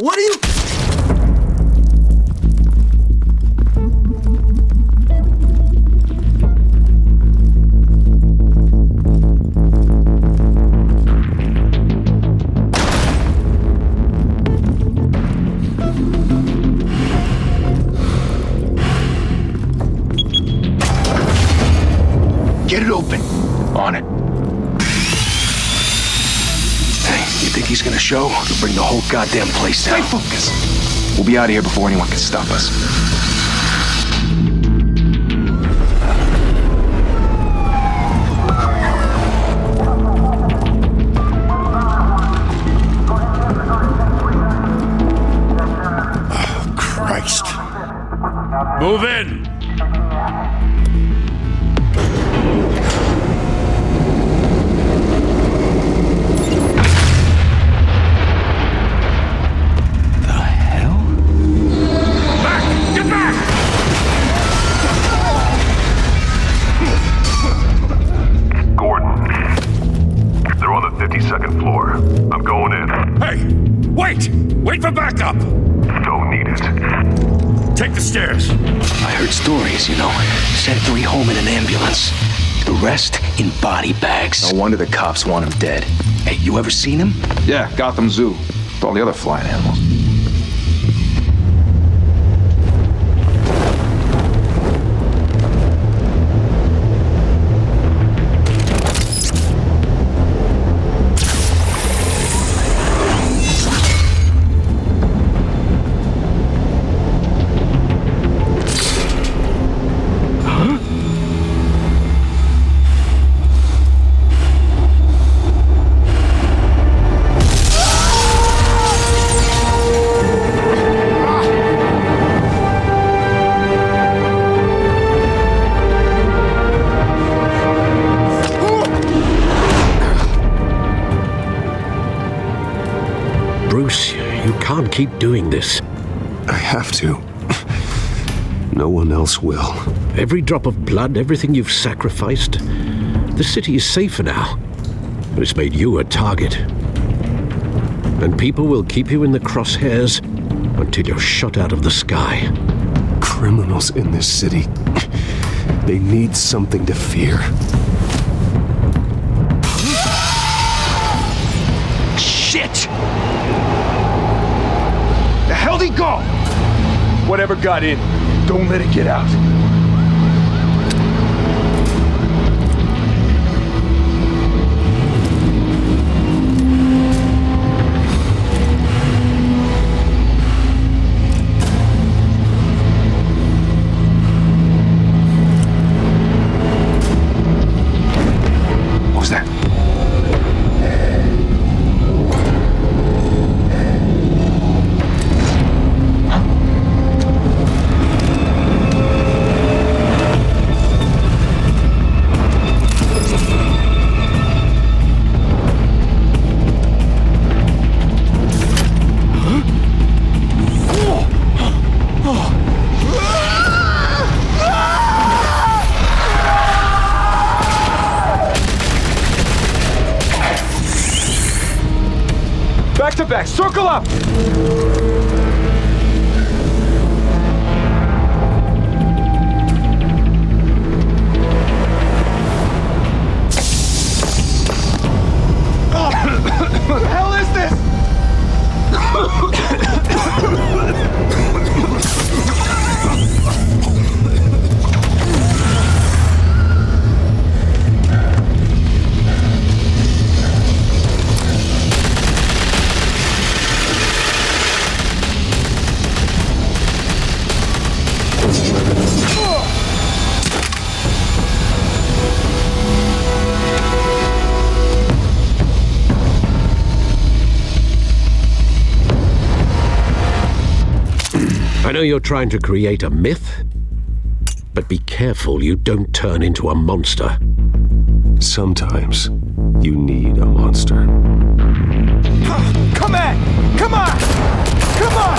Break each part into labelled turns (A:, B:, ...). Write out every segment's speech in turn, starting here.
A: What are you...
B: Get it open. On it. Hey, you think he's gonna show? He'll bring the whole goddamn place down.
C: Stay focused. We'll be out of here before anyone can stop us.
A: Oh, Christ.
D: Move in! Wait for backup!
E: Don't need it.
D: Take the stairs.
B: I heard stories, you know. Sent 3 home in an ambulance. The rest in body bags.
C: No wonder the cops want him dead.
B: Hey, you ever seen him?
C: Yeah, Gotham Zoo. With all the other flying animals.
F: Bruce, you can't keep doing this.
G: I have to. No one else will.
F: Every drop of blood, everything you've sacrificed. The city is safer now, but it's made you a target. And people will keep you in the crosshairs until you're shot out of the sky.
G: Criminals in this city, they need something to fear.
B: Shit!
C: The hell'd he go? Whatever got in, don't let it get out. What was that? Back to back, circle up! What the hell is this?
F: I know you're trying to create a myth, but be careful you don't turn into a monster.
G: Sometimes you need a monster.
C: Come on! Come on! Come on!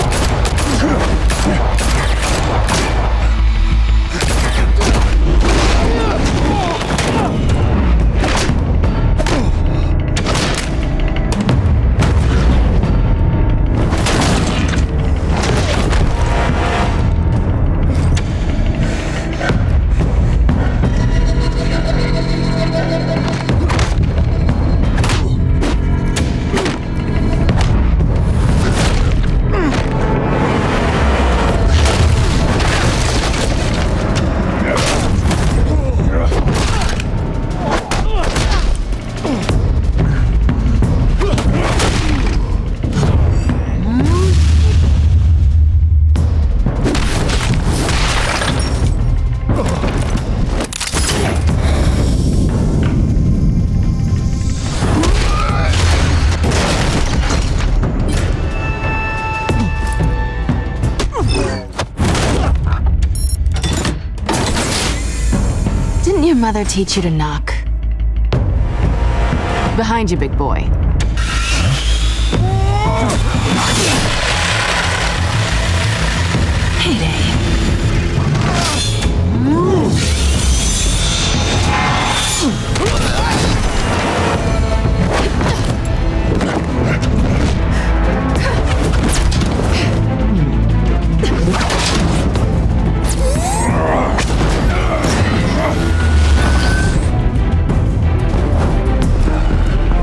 H: Didn't your mother teach you to knock? Behind you, big boy. Heyday.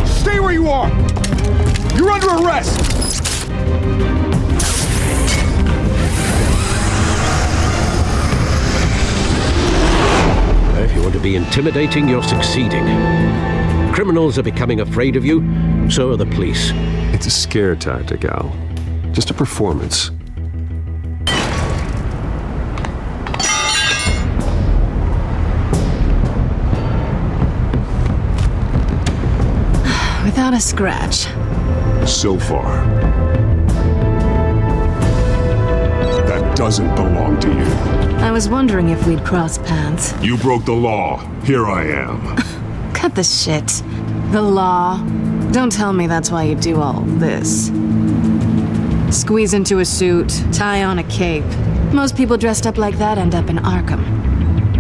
C: Stay where you are! You're under arrest!
F: If you want to be intimidating, you're succeeding. Criminals are becoming afraid of you, so are the police.
G: It's a scare tactic, Al. Just a performance.
H: Without a scratch.
E: So far. That doesn't belong to you.
H: I was wondering if we'd cross paths.
E: You broke the law. Here I am.
H: Cut the shit. The law. Don't tell me that's why you do all this. Squeeze into a suit, tie on a cape. Most people dressed up like that end up in Arkham.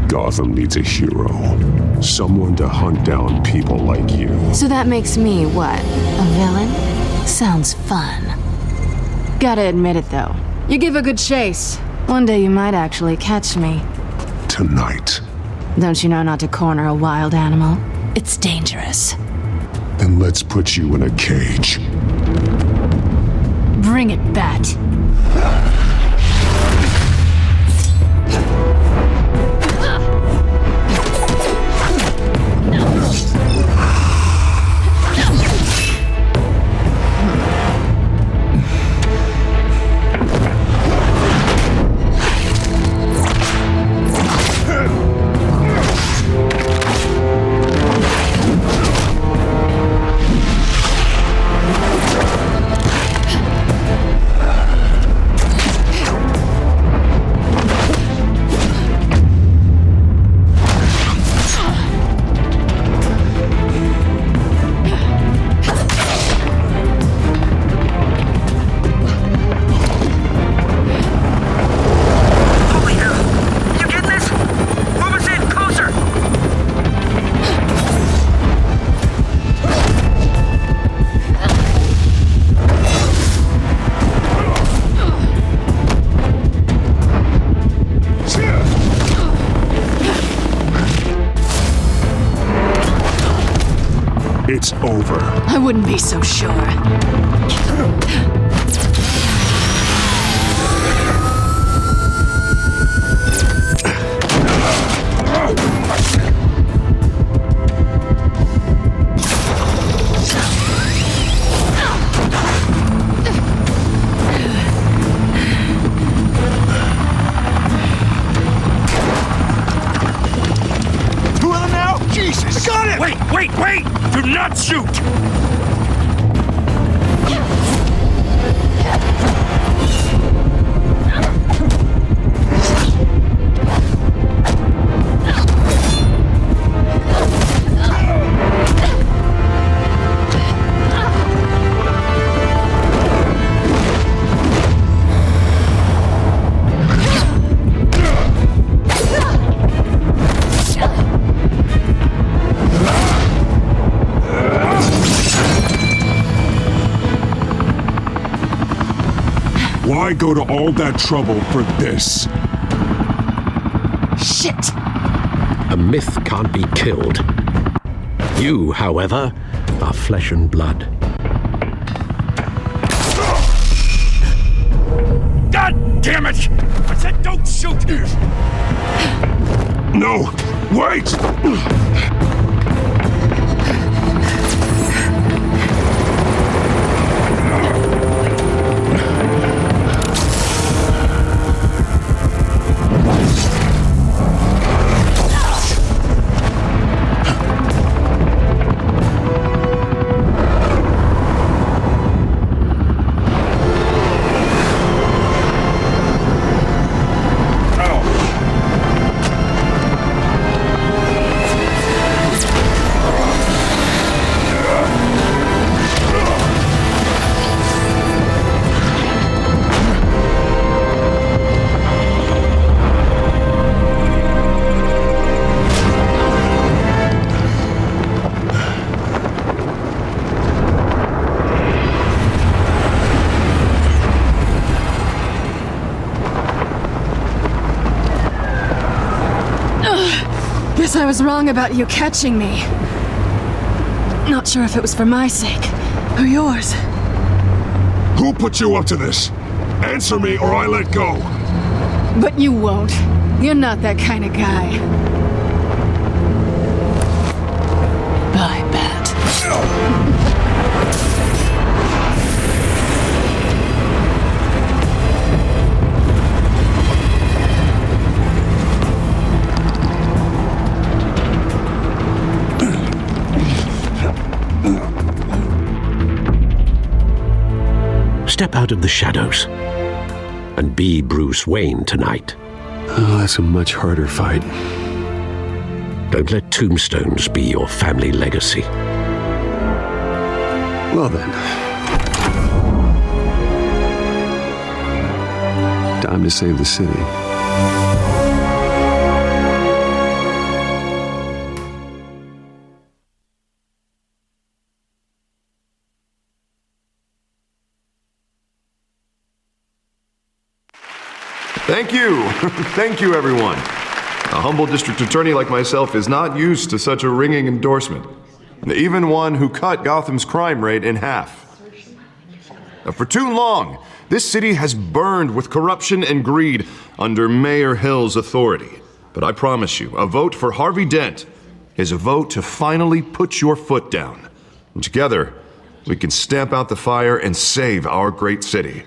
E: Gotham needs a hero. Someone to hunt down people like you.
H: So that makes me what? A villain? Sounds fun. Gotta admit it though. You give a good chase. One day you might actually catch me.
E: Tonight.
H: Don't you know not to corner a wild animal? It's dangerous.
E: Then let's put you in a cage.
H: Bring it, Bat.
E: It's over.
H: I wouldn't be so sure.
C: Two of them now? Jesus! I got it!
D: Wait! Do not shoot!
E: Why go to all that trouble for this?
H: Shit!
F: A myth can't be killed. You, however, are flesh and blood.
D: God damn it! I said don't shoot!
E: No! Wait!
H: Guess I was wrong about you catching me. Not sure if it was for my sake or yours.
E: Who put you up to this? Answer me or I let go.
H: But you won't. You're not that kind of guy. Bye, Bat.
F: Step out of the shadows and be Bruce Wayne tonight.
G: Oh, that's a much harder fight.
F: Don't let tombstones be your family legacy.
G: Well then. Time to save the city.
I: Thank you. Thank you, everyone. A humble district attorney like myself is not used to such a ringing endorsement. Even one who cut Gotham's crime rate in half. For too long, this city has burned with corruption and greed under Mayor Hill's authority. But I promise you, a vote for Harvey Dent is a vote to finally put your foot down. And together, we can stamp out the fire and save our great city.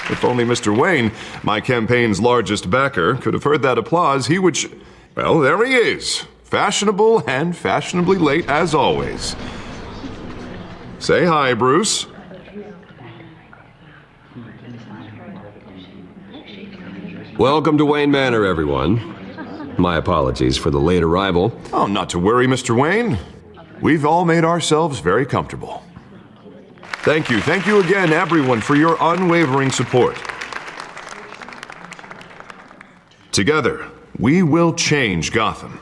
I: If only Mr. Wayne, my campaign's largest backer, could have heard that applause, he would well, there he is. Fashionable and fashionably late as always. Say hi, Bruce.
G: Welcome to Wayne Manor, everyone. My apologies for the late arrival.
I: Oh, not to worry, Mr. Wayne. We've all made ourselves very comfortable. Thank you again, everyone, for your unwavering support. Together, we will change Gotham.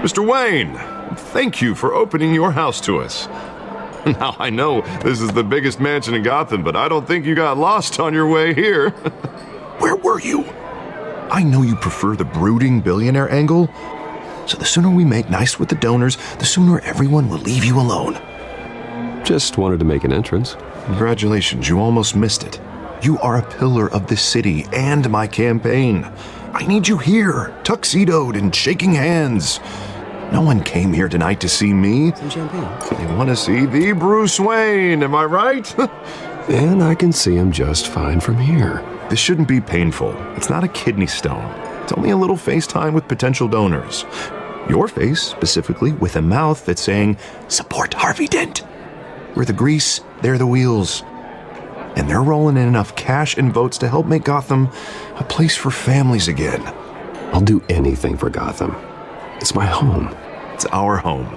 I: Mr. Wayne, thank you for opening your house to us. Now, I know this is the biggest mansion in Gotham, but I don't think you got lost on your way here. Where were you? I know you prefer the brooding billionaire angle, so the sooner we make nice with the donors, the sooner everyone will leave you alone.
G: Just wanted to make an entrance.
I: Congratulations, you almost missed it. You are a pillar of this city and my campaign. I need you here, tuxedoed and shaking hands. No one came here tonight to see me.
G: Some champagne.
I: They want to see the Bruce Wayne, am I right?
G: And I can see him just fine from here.
I: This shouldn't be painful. It's not a kidney stone. It's only a little FaceTime with potential donors. Your face, specifically, with a mouth that's saying, support Harvey Dent. We're the grease, they're the wheels. And they're rolling in enough cash and votes to help make Gotham a place for families again.
G: I'll do anything for Gotham. It's my home.
I: It's our home.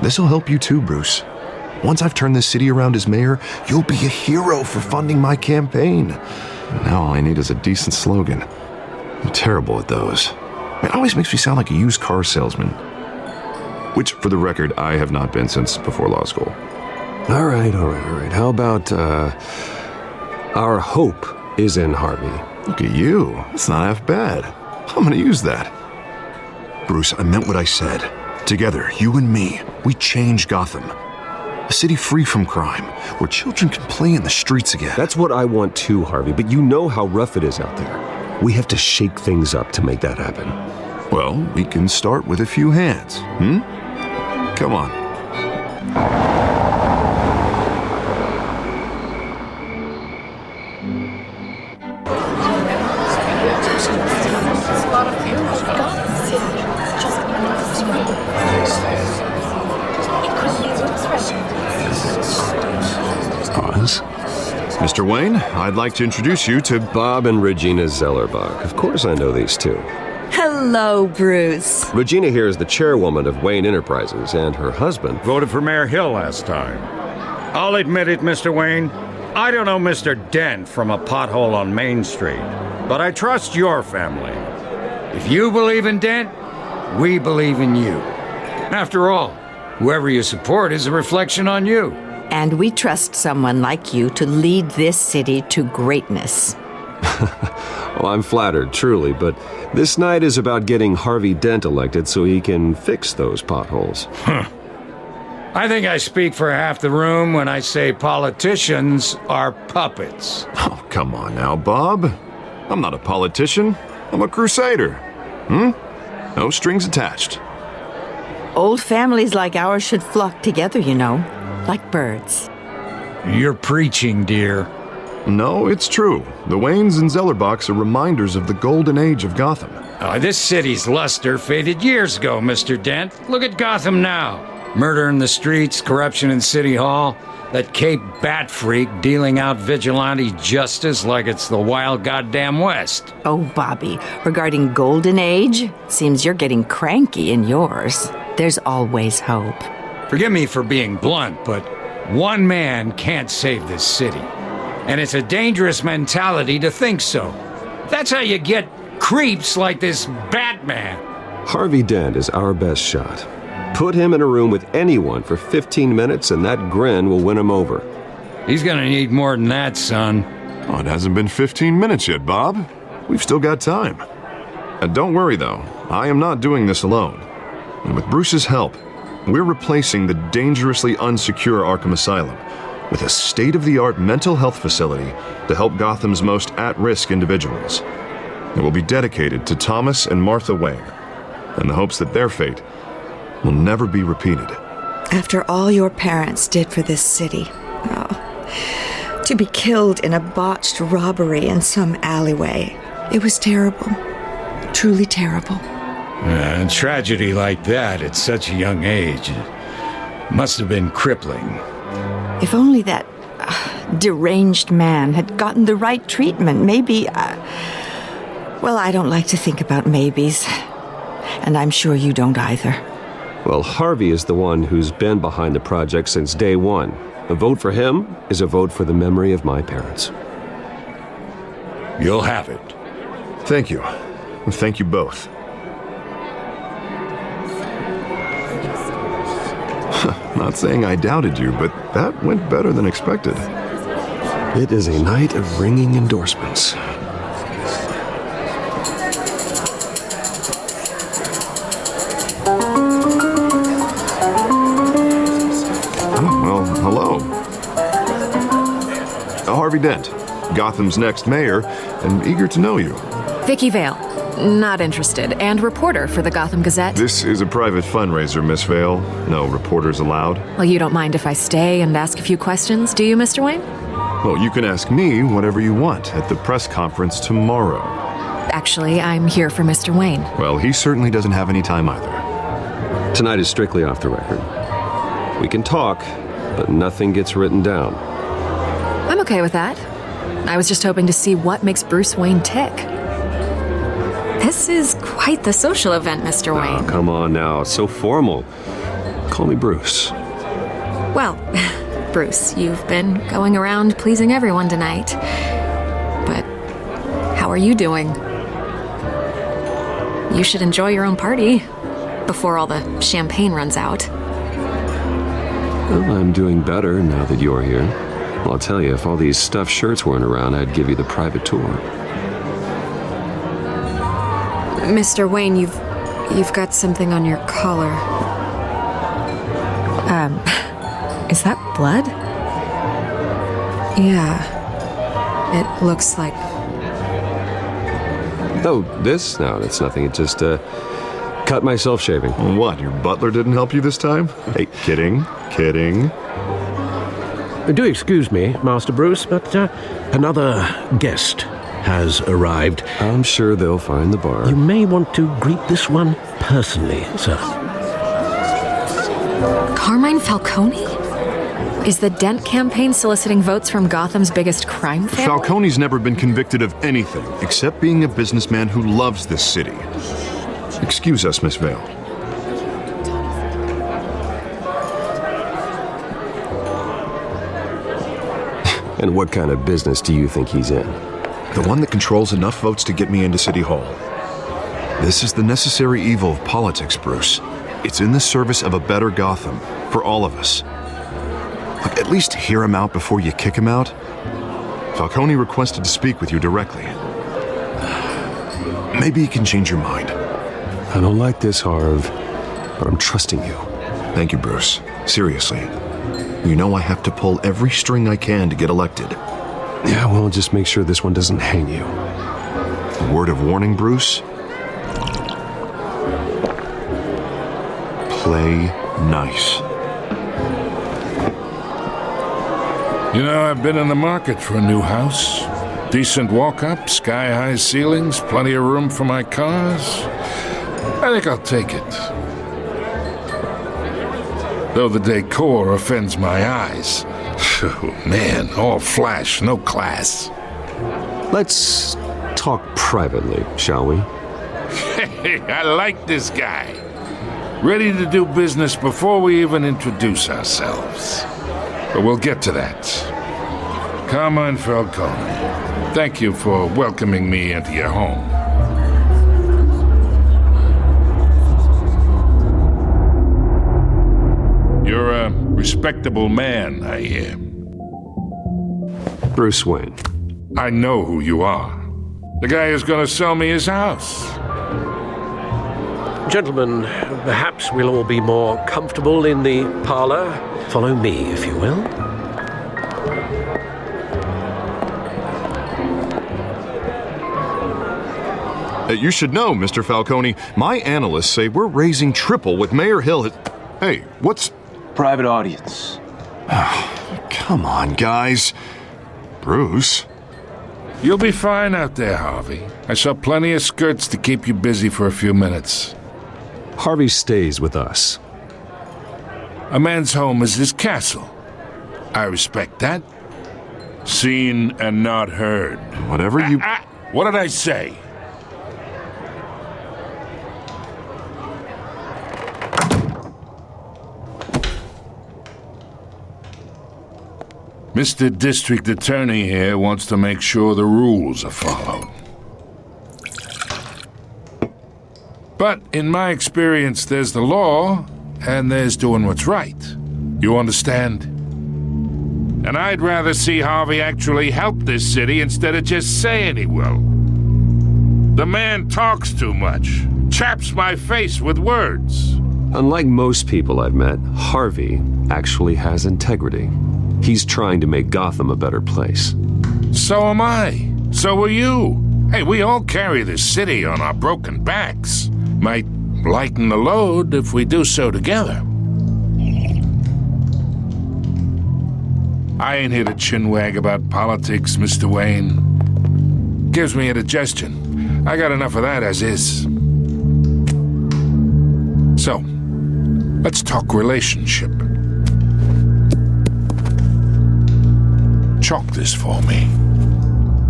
I: This'll help you too, Bruce. Once I've turned this city around as mayor, you'll be a hero for funding my campaign. Now all I need is a decent slogan. I'm terrible at those. It always makes me sound like a used car salesman. Which, for the record, I have not been since before law school.
G: All right. How about, our hope is in Harvey?
I: Look at you. That's not half bad. I'm gonna use that. Bruce, I meant what I said. Together, you and me, we change Gotham. A city free from crime, where children can play in the streets again.
G: That's what I want too, Harvey, but you know how rough it is out there. We have to shake things up to make that happen.
I: Well, we can start with a few hands, Come on.
G: Pause.
I: Mr. Wayne, I'd like to introduce you to
G: Bob and Regina Zellerbach. Of course I know these two.
J: Hello, Bruce.
G: Regina here is the chairwoman of Wayne Enterprises, and her husband
D: Voted for Mayor Hill last time. I'll admit it, Mr. Wayne. I don't know Mr. Dent from a pothole on Main Street, but I trust your family. If you believe in Dent, we believe in you. After all, whoever you support is a reflection on you.
J: And we trust someone like you to lead this city to greatness.
G: Well, I'm flattered, truly, but this night is about getting Harvey Dent elected so he can fix those potholes.
D: I think I speak for half the room when I say politicians are puppets.
I: Oh, come on now, Bob. I'm not a politician. I'm a crusader. No strings attached.
J: Old families like ours should flock together, you know, like birds.
D: You're preaching, dear.
I: No, it's true. The Waynes and Zellerbachs are reminders of the golden age of Gotham.
D: This city's luster faded years ago, Mr. Dent. Look at Gotham now. Murder in the streets, corruption in City Hall, that Cape Bat freak dealing out vigilante justice like it's the wild goddamn West.
J: Oh, Bobby, regarding Golden Age, seems you're getting cranky in yours. There's always hope.
D: Forgive me for being blunt, but one man can't save this city. And it's a dangerous mentality to think so. That's how you get creeps like this Batman.
G: Harvey Dent is our best shot. Put him in a room with anyone for 15 minutes and that grin will win him over.
D: He's gonna need more than that, son.
I: Oh, it hasn't been 15 minutes yet, Bob. We've still got time. And don't worry, though. I am not doing this alone. And with Bruce's help, we're replacing the dangerously unsecure Arkham Asylum with a state-of-the-art mental health facility to help Gotham's most at-risk individuals. It will be dedicated to Thomas and Martha Wayne, in the hopes that their fate will never be repeated.
K: After all your parents did for this city, to be killed in a botched robbery in some alleyway, it was terrible. Truly terrible.
D: A tragedy like that at such a young age must have been crippling.
J: If only that deranged man had gotten the right treatment, maybe... well, I don't like to think about maybes. And I'm sure you don't either.
G: Well, Harvey is the one who's been behind the project since day one. A vote for him is a vote for the memory of my parents.
D: You'll have it.
I: Thank you. Thank you both. Not saying I doubted you, but that went better than expected.
G: It is a night of ringing endorsements.
I: Well, hello. Harvey Dent, Gotham's next mayor, and eager to know you.
L: Vicky Vale. Not interested. And reporter for the Gotham Gazette.
I: This is a private fundraiser, Miss Vale. No reporters allowed.
L: Well, you don't mind if I stay and ask a few questions, do you, Mr. Wayne?
I: Well, you can ask me whatever you want at the press conference tomorrow.
L: Actually, I'm here for Mr. Wayne.
I: Well, he certainly doesn't have any time either.
G: Tonight is strictly off the record. We can talk, but nothing gets written down.
L: I'm okay with that. I was just hoping to see what makes Bruce Wayne tick. This is quite the social event, Mr. Wayne.
G: Oh, come on now. It's so formal. Call me Bruce.
L: Well, Bruce, you've been going around pleasing everyone tonight. But how are you doing? You should enjoy your own party before all the champagne runs out.
G: Well, I'm doing better now that you're here. Well, I'll tell you, if all these stuffed shirts weren't around, I'd give you the private tour.
L: Mr. Wayne, you've got something on your collar. Is that blood? Yeah. It looks like...
G: Oh, this? No, it's nothing. It just, cut myself shaving.
I: What, your butler didn't help you this time? Hey, kidding.
F: Do excuse me, Master Bruce, but another guest has arrived.
G: I'm sure they'll find the bar.
F: You may want to greet this one personally, sir.
L: Carmine Falcone? Is the Dent campaign soliciting votes from Gotham's biggest crime family?
I: Falcone's never been convicted of anything except being a businessman who loves this city. Excuse us, Miss Vale.
G: And what kind of business do you think he's in?
I: The one that controls enough votes to get me into City Hall. This is the necessary evil of politics, Bruce. It's in the service of a better Gotham, for all of us. Look, at least hear him out before you kick him out. Falcone requested to speak with you directly. Maybe he can change your mind.
G: I don't like this, Harv, but I'm trusting you.
I: Thank you, Bruce. Seriously. You know I have to pull every string I can to get elected.
G: Yeah, well, just make sure this one doesn't hang you.
I: A word of warning, Bruce? Play nice.
M: You know, I've been in the market for a new house. Decent walk-up, sky-high ceilings, plenty of room for my cars. I think I'll take it. Though the decor offends my eyes. Oh, man, all flash, no class.
G: Let's talk privately, shall we?
M: Hey, I like this guy. Ready to do business before we even introduce ourselves. But we'll get to that. Carmine Falcone, thank you for welcoming me into your home. You're a respectable man, I hear.
G: Bruce Wayne.
M: I know who you are. The guy who's gonna sell me his house.
F: Gentlemen, perhaps we'll all be more comfortable in the parlor. Follow me, if you will.
I: You should know, Mr. Falcone, my analysts say we're raising triple with Mayor Hill. Hey, what's...
B: Private audience.
I: Come on, guys. Bruce?
M: You'll be fine out there, Harvey. I saw plenty of skirts to keep you busy for a few minutes.
G: Harvey stays with us.
M: A man's home is his castle. I respect that. Seen and not heard.
I: Whatever you...
M: What did I say? Mr. District Attorney here wants to make sure the rules are followed. But in my experience, there's the law, and there's doing what's right. You understand? And I'd rather see Harvey actually help this city instead of just saying he will. The man talks too much, chaps my face with words.
G: Unlike most people I've met, Harvey actually has integrity. He's trying to make Gotham a better place.
M: So am I. So are you. Hey, we all carry this city on our broken backs. Might lighten the load if we do so together. I ain't here to chinwag about politics, Mr. Wayne. Gives me indigestion. I got enough of that as is. So, let's talk relationship. Chalk this for me.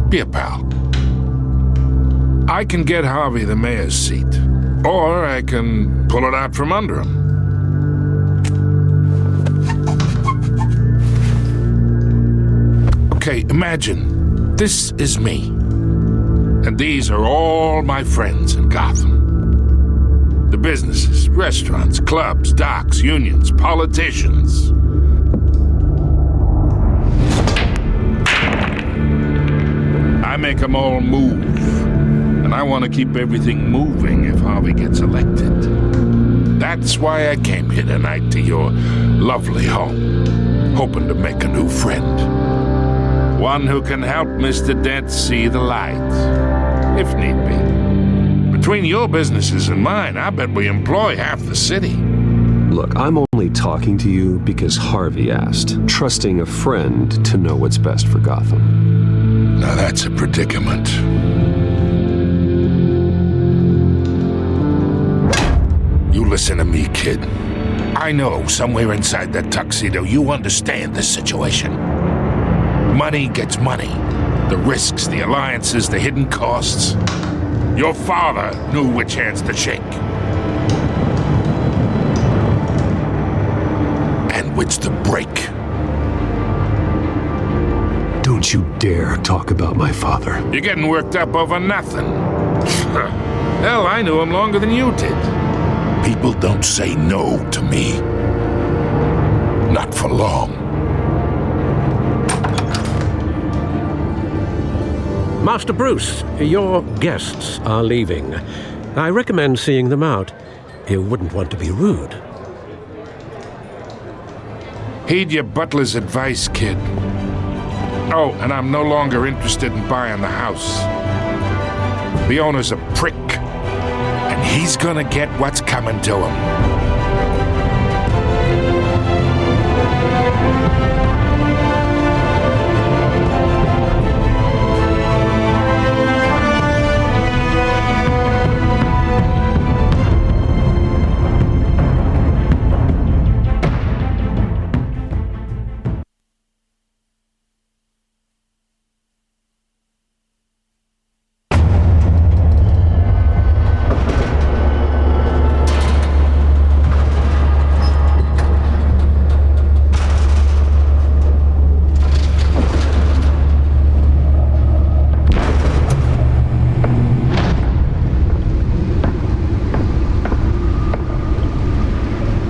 M: Be a pal. I can get Harvey the mayor's seat, or I can pull it out from under him. Okay, imagine this is me, and these are all my friends in Gotham. The businesses, restaurants, clubs, docks, unions, politicians. I make them all move, and I want to keep everything moving if Harvey gets elected. That's why I came here tonight to your lovely home, hoping to make a new friend. One who can help Mr. Dent see the light, if need be. Between your businesses and mine, I bet we employ half the city.
G: Look, I'm only talking to you because Harvey asked, trusting a friend to know what's best for Gotham.
M: Now that's a predicament. You listen to me, kid. I know somewhere inside that tuxedo you understand this situation. Money gets money. The risks, the alliances, the hidden costs. Your father knew which hands to shake. And which to break.
G: Don't you dare talk about my father.
M: You're getting worked up over nothing. Hell, I knew him longer than you did. People don't say no to me. Not for long.
F: Master Bruce, your guests are leaving. I recommend seeing them out. You wouldn't want to be rude.
M: Heed your butler's advice, kid. Oh, and I'm no longer interested in buying the house. The owner's a prick, and he's gonna get what's coming to him.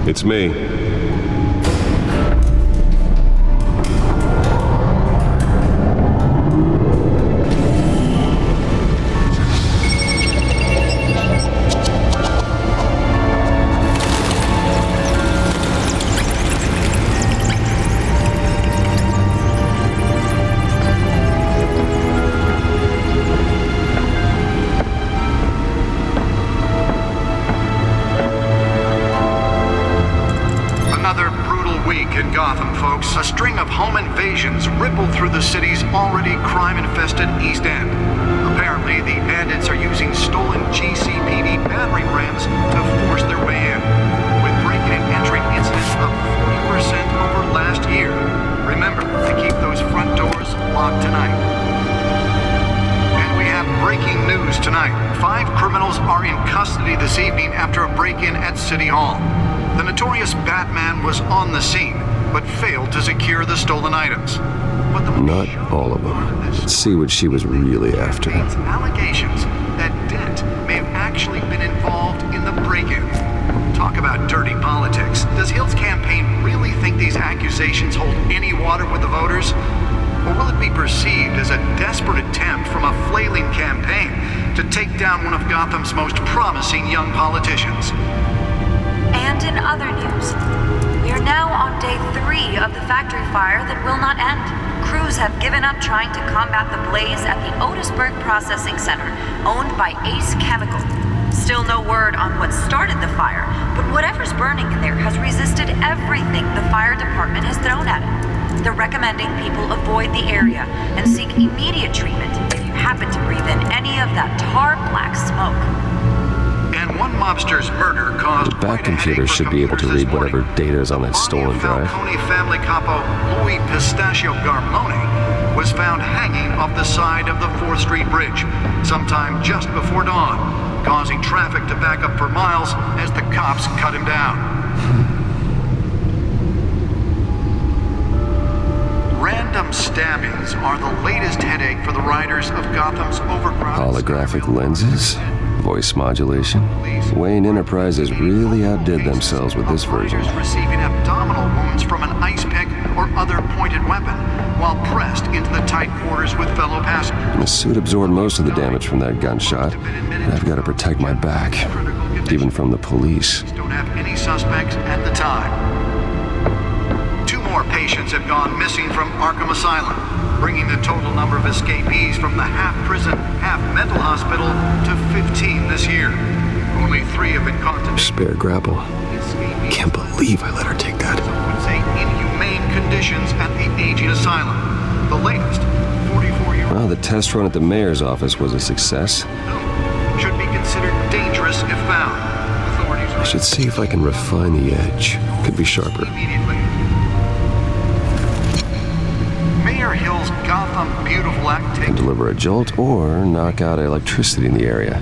G: It's me.
N: A string of home invasions rippled through the city's already crime-infested East End. Apparently, the bandits are using stolen GCPD battering rams to force their way in, with break-in and entering incidents up 40% over last year. Remember to keep those front doors locked tonight. And we have breaking news tonight. 5 criminals are in custody this evening after a break-in at City Hall. The notorious Batman was on the scene, but failed to secure the stolen items. But
G: not all of them. Let's see what she was really after.
N: Allegations that Dent may have actually been involved in the break-in. Talk about dirty politics. Does Hill's campaign really think these accusations hold any water with the voters? Or will it be perceived as a desperate attempt from a flailing campaign to take down one of Gotham's most promising young politicians?
O: And in other news, we are now on day 3 of the factory fire that will not end. Crews have given up trying to combat the blaze at the Otisburg Processing Center, owned by Ace Chemical. Still no word on what started the fire, but whatever's burning in there has resisted everything the fire department has thrown at it. They're recommending people avoid the area and seek immediate treatment if you happen to breathe in any of that tar black smoke.
N: And one mobster's murder caused
G: the back computer should be able to read whatever data is on that stolen drive.
N: Falcone family capo Louis Pistachio Garmone was found hanging off the side of the 4th Street Bridge sometime just before dawn, causing traffic to back up for miles as the cops cut him down. Random stabbings are the latest headache for the riders of Gotham's overcrowded
G: holographic lenses? Voice modulation? Wayne Enterprises really outdid themselves with this version.
N: Receiving abdominal wounds from an ice pick or other pointed weapon while pressed into the tight quarters with fellow passengers.
G: The suit absorbed most of the damage from that gunshot. I've got to protect my back, even from the police.
N: Don't have any suspects at the time. 2 more patients have gone missing from Arkham Asylum, bringing the total number of escapees from the half-prison, half-mental hospital to 15 this year. Only 3 have been caught today.
G: Spare grapple. Can't believe I let her take that.
N: Some would say inhumane conditions at the aging asylum. The latest, 44-year-old...
G: Well, the test run at the mayor's office was a success.
N: Should be considered dangerous if found. Authorities
G: I should see if I can refine the edge. Could be sharper.
N: Immediately. Mayor Hill's Gotham Beautiful Act
G: Can deliver a jolt or knock out electricity in the area.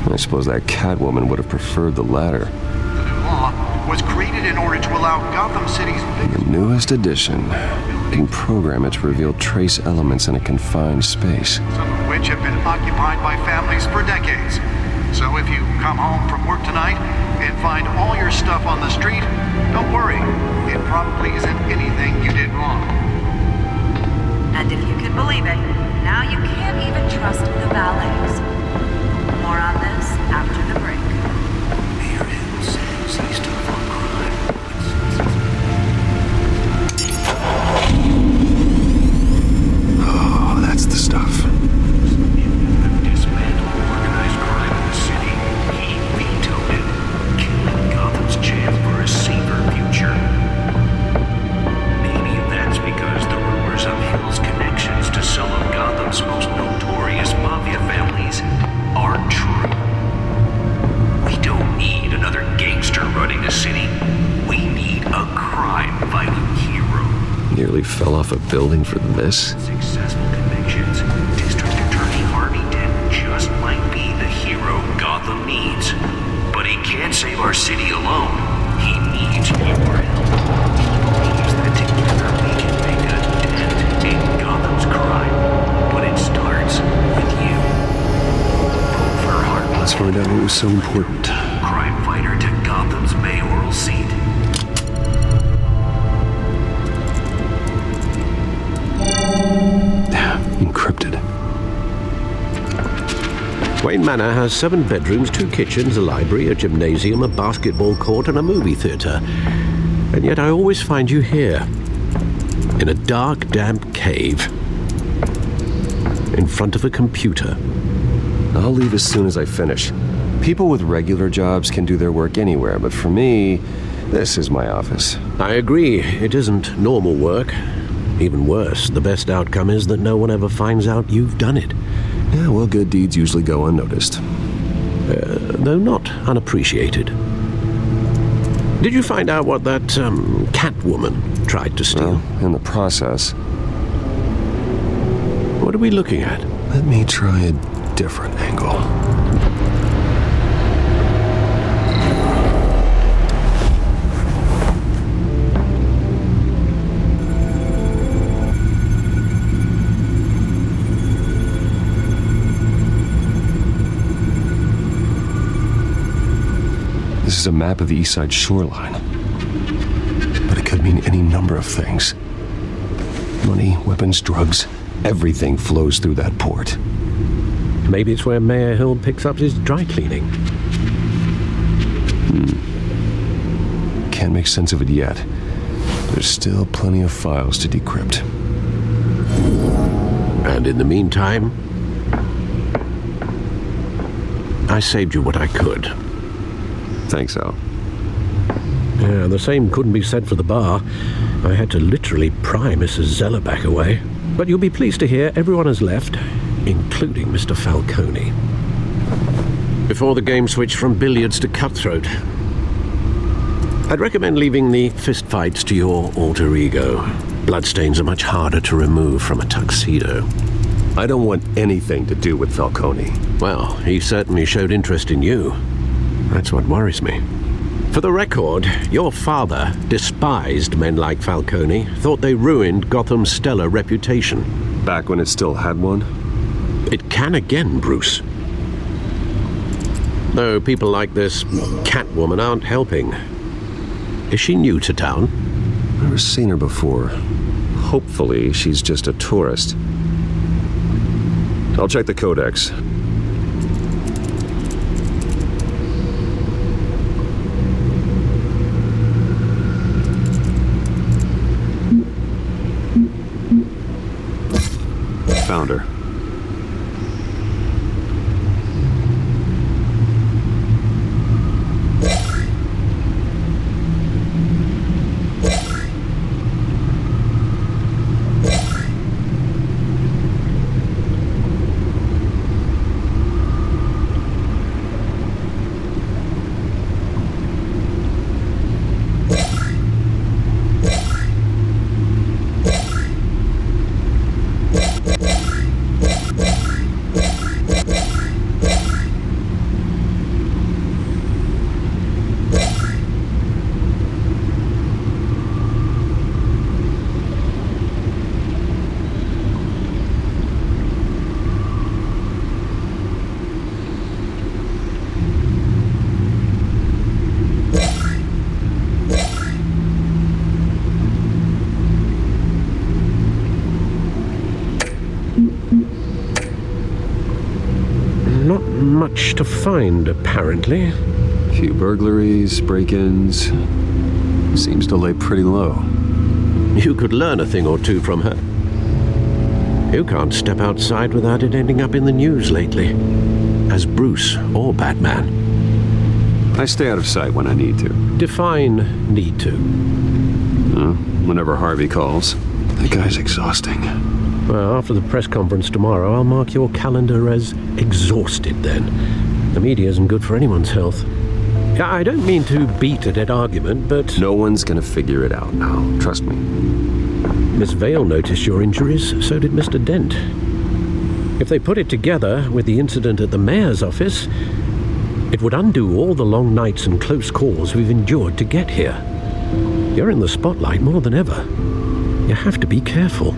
G: I suppose that Catwoman would have preferred the latter.
N: The new law was created in order to allow Gotham City's
G: The newest addition. You can program it to reveal trace elements in a confined space.
N: Some of which have been occupied by families for decades. So if you come home from work tonight and find all your stuff on the street, don't worry. It probably isn't anything you did wrong.
O: And if you can believe it, now you can't even trust
G: fell off a building for this?
B: Successful convictions. District Attorney Harvey Dent just might be the hero Gotham needs. But he can't save our city alone. He needs your help. He believes that together we can make a dent in Gotham's crime. But it starts with you. Vote for Harvey.
G: Let's find out what was so important.
B: Crime fighter to Gotham's mayoral seat.
G: Encrypted.
F: Wayne Manor has 7 bedrooms, 2 kitchens, a library, a gymnasium, a basketball court, and a movie theater. And yet I always find you here, in a dark, damp cave, in front of a computer.
G: I'll leave as soon as I finish. People with regular jobs can do their work anywhere, but for me, this is my office.
F: I agree, it isn't normal work. Even worse, the best outcome is that no one ever finds out you've done it.
G: Yeah, well, good deeds usually go unnoticed.
F: Though not unappreciated. Did you find out what that, Catwoman tried to steal?
G: Well, in the process.
F: What are we looking at?
G: Let me try a different angle. This is a map of the East Side shoreline. But it could mean any number of things. Money, weapons, drugs, everything flows through that port.
F: Maybe it's where Mayor Hill picks up his dry cleaning.
G: Can't make sense of it yet. There's still plenty of files to decrypt.
F: And in the meantime, I saved you what I could.
G: Thanks, Al.
F: Yeah, the same couldn't be said for the bar. I had to literally pry Mrs. Zeller back away. But you'll be pleased to hear everyone has left, including Mr. Falcone. Before the game switched from billiards to cutthroat, I'd recommend leaving the fistfights to your alter ego. Bloodstains are much harder to remove from a tuxedo.
G: I don't want anything to do with Falcone.
F: Well, he certainly showed interest in you. That's what worries me. For the record, your father despised men like Falcone, thought they ruined Gotham's stellar reputation.
G: Back when it still had one?
F: It can again, Bruce. Though people like this Catwoman aren't helping. Is she new to town?
G: Never seen her before. Hopefully, she's just a tourist. I'll check the codex. Found her. Much to find, apparently.
E: Few burglaries, break-ins. Seems to lay pretty low.
F: You could learn a thing or two from her. You can't step outside without it ending up in the news lately. As Bruce or Batman.
E: I stay out of sight when I need to.
F: Define need to.
E: Whenever Harvey calls. That guy's exhausting.
F: Well, after the press conference tomorrow, I'll mark your calendar as exhausted then. The media isn't good for anyone's health. I don't mean to beat a dead argument, but...
E: No one's gonna figure it out now. Trust me.
F: Miss Vale noticed your injuries, so did Mr. Dent. If they put it together with the incident at the mayor's office, it would undo all the long nights and close calls we've endured to get here. You're in the spotlight more than ever. You have to be careful.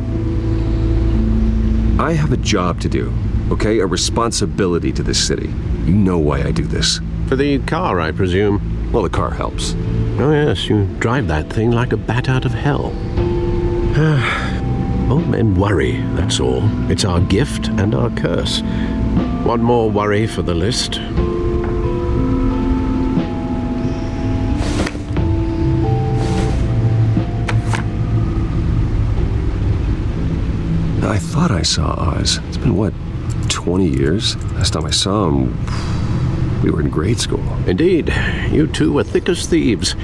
G: I have a job to do, okay? A responsibility to this city. You know why I do this.
F: For the car, I presume?
G: Well, the car helps.
F: Oh yes, you drive that thing like a bat out of hell. Old men worry, that's all. It's our gift and our curse. One more worry for the list.
G: I thought I saw Oz. It's been, what, 20 years? Last time I saw him, we were in grade school.
F: Indeed. You two were thick as thieves.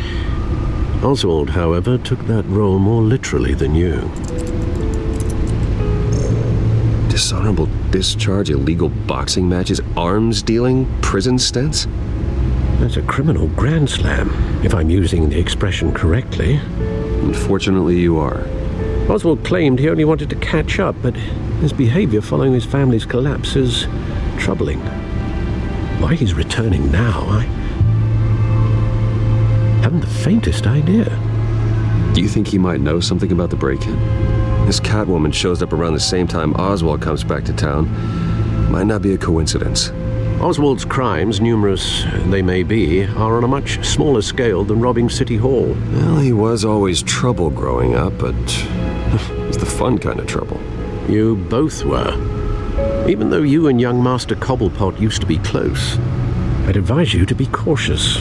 F: Oswald, however, took that role more literally than you.
G: Dishonorable discharge, illegal boxing matches, arms dealing, prison stints?
F: That's a criminal grand slam, if I'm using the expression correctly.
G: Unfortunately, you are.
F: Oswald claimed he only wanted to catch up, but his behavior following his family's collapse is troubling. Why he's returning now, I haven't the faintest idea.
G: Do you think he might know something about the break-in? This Catwoman shows up around the same time Oswald comes back to town. Might not be a coincidence.
F: Oswald's crimes, numerous they may be, are on a much smaller scale than robbing City Hall.
G: Well, he was always trouble growing up, but it's the fun kind of trouble.
F: You both were. Even though you and young Master Cobblepot used to be close, I'd advise you to be cautious.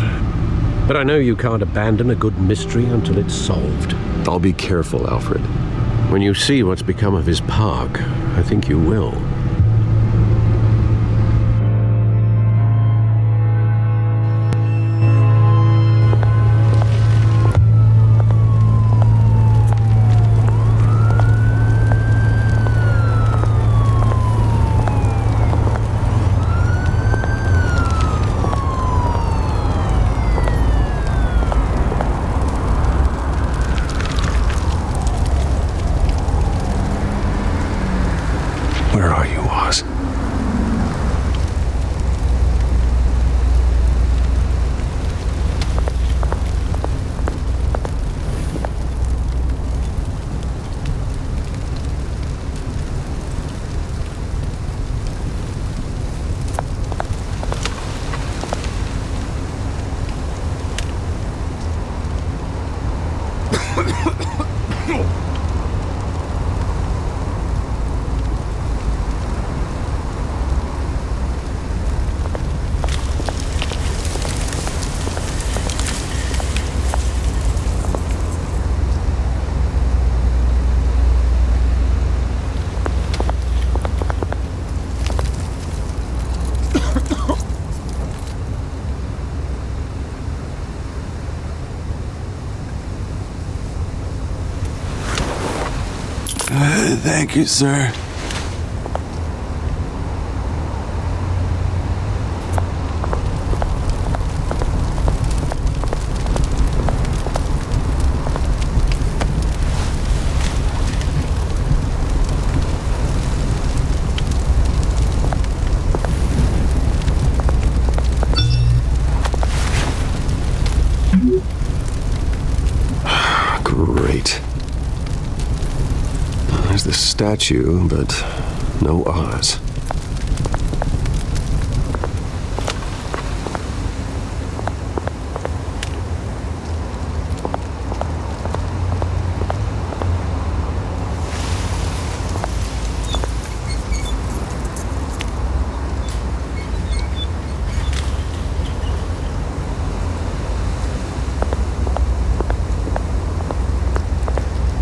F: But I know you can't abandon a good mystery until it's solved.
G: I'll be careful, Alfred.
F: When you see what's become of his park, I think you will.
G: Where are you, Oz?
A: Thank you, sir.
G: Great. There's the statue, but no Oz.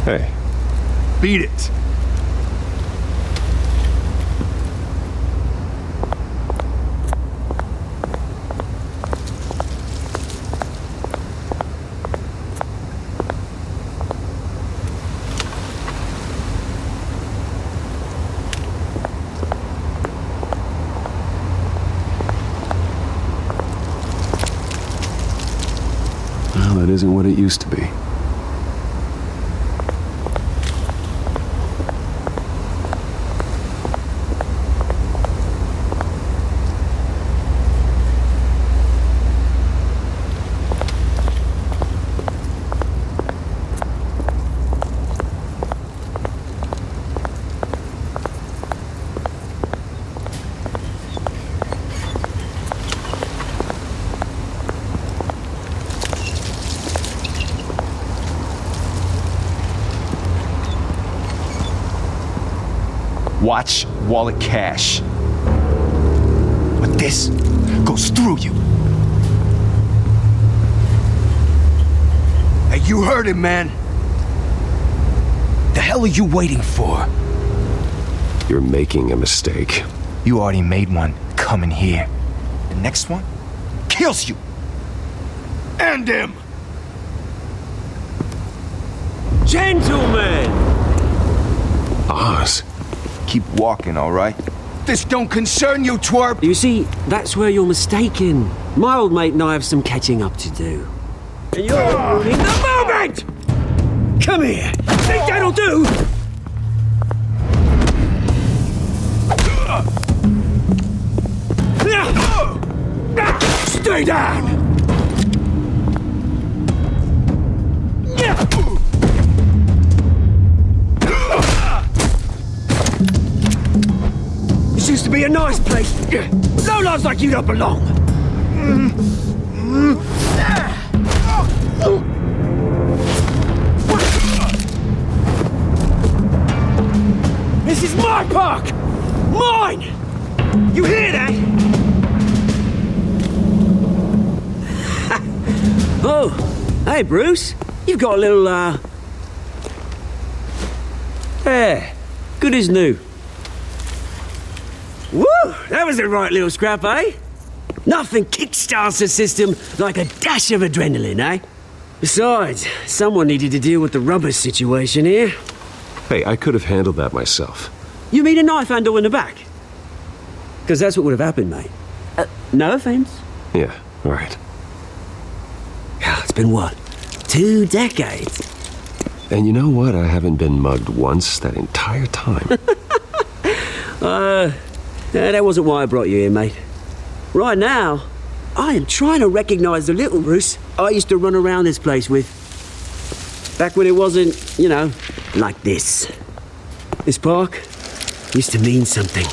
G: Hey.
C: Beat it.
G: Well, that isn't what it used to be.
P: Watch, wallet, cash. But this goes through you. Hey, you heard him, man. The hell are you waiting for?
G: You're making a mistake.
P: You already made one coming here. The next one kills you. End him!
Q: Gentlemen!
G: Oz.
P: Keep walking, all right? This don't concern you, twerp!
Q: You see, that's where you're mistaken. My old mate and I have some catching up to do. And you're ruining the moment! Come here! Think that'll do? Stay down! This used to be a nice place. No lives like you don't belong. This is my park! Mine! You hear that? Oh, hey Bruce. You've got a little, There. Good as new. Woo! That was the right little scrap, eh? Nothing kickstarts the system like a dash of adrenaline, eh? Besides, someone needed to deal with the rubber situation here.
G: Hey, I could have handled that myself.
Q: You mean a knife handle in the back? Because that's what would have happened, mate. No offense.
G: Yeah, all right.
Q: It's been what? 2 decades?
G: And you know what? I haven't been mugged once that entire time.
Q: That wasn't why I brought you here, mate. Right now, I am trying to recognize the little Bruce I used to run around this place with. Back when it wasn't, you know, like this. This park used to mean something.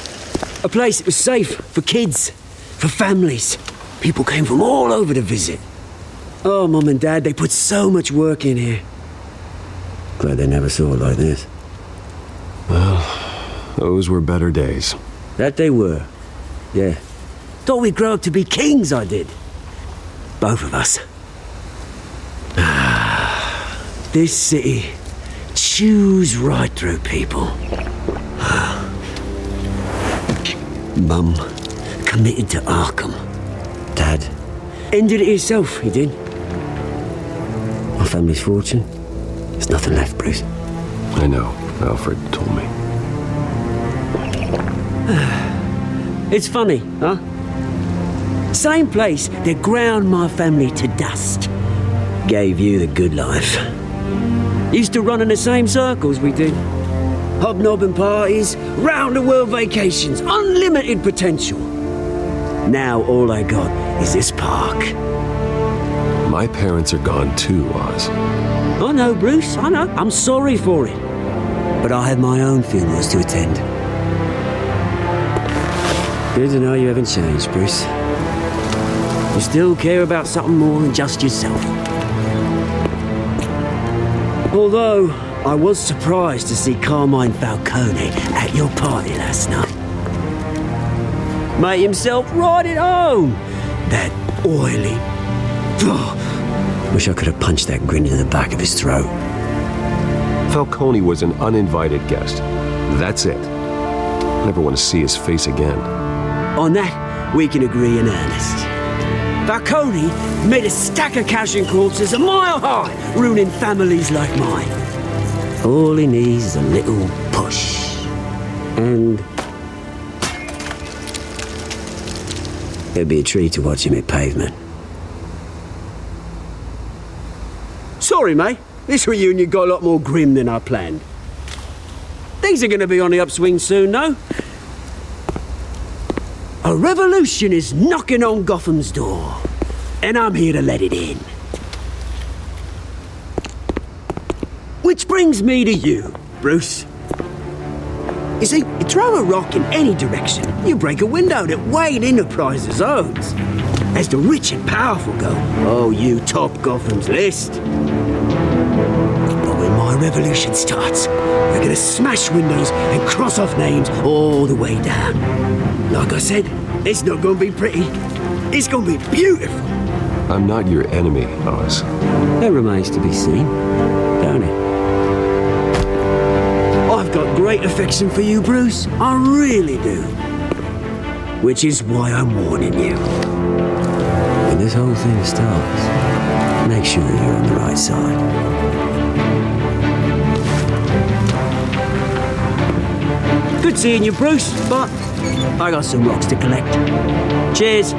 Q: A place that was safe for kids, for families. People came from all over to visit. Oh, Mum and Dad, they put so much work in here. Glad they never saw it like this.
G: Well, those were better days.
Q: That they were. Yeah. Thought we'd grow up to be kings, I did. Both of us. This city chews right through people. Mum committed to Arkham. Dad ended it himself, he did. My family's fortune. There's nothing left, Bruce.
G: I know. Alfred told me.
Q: It's funny, huh? Same place that ground my family to dust gave you the good life. Used to run in the same circles we did. Hobnobbing parties, round-the-world vacations, unlimited potential. Now all I got is this park.
G: My parents are gone too, Oz.
Q: I know, Bruce, I know. I'm sorry for it. But I have my own funerals to attend. Good to know you haven't changed, Bruce. You still care about something more than just yourself. Although, I was surprised to see Carmine Falcone at your party last night. Made himself right at home. That oily... Wish I could have punched that grin into the back of his throat.
G: Falcone was an uninvited guest. That's it. Never want to see his face again.
Q: On that, we can agree in earnest. Falcone made a stack of cash and corpses a mile high, ruining families like mine. All he needs is a little push. And... it'd be a treat to watch him hit pavement. Sorry, mate. This reunion got a lot more grim than I planned. Things are going to be on the upswing soon, though. A revolution is knocking on Gotham's door, and I'm here to let it in. Which brings me to you, Bruce. You see, you throw a rock in any direction, you break a window that Wayne Enterprises owns. As the rich and powerful go, oh, you top Gotham's list. But when my a revolution starts. We're gonna smash windows and cross off names all the way down. Like I said, it's not gonna be pretty. It's gonna be beautiful.
G: I'm not your enemy, Oz.
Q: That remains to be seen, don't it? I've got great affection for you, Bruce. I really do. Which is why I'm warning you. When this whole thing starts, make sure you're on the right side. Good seeing you, Bruce, but I got some rocks to collect. Cheers.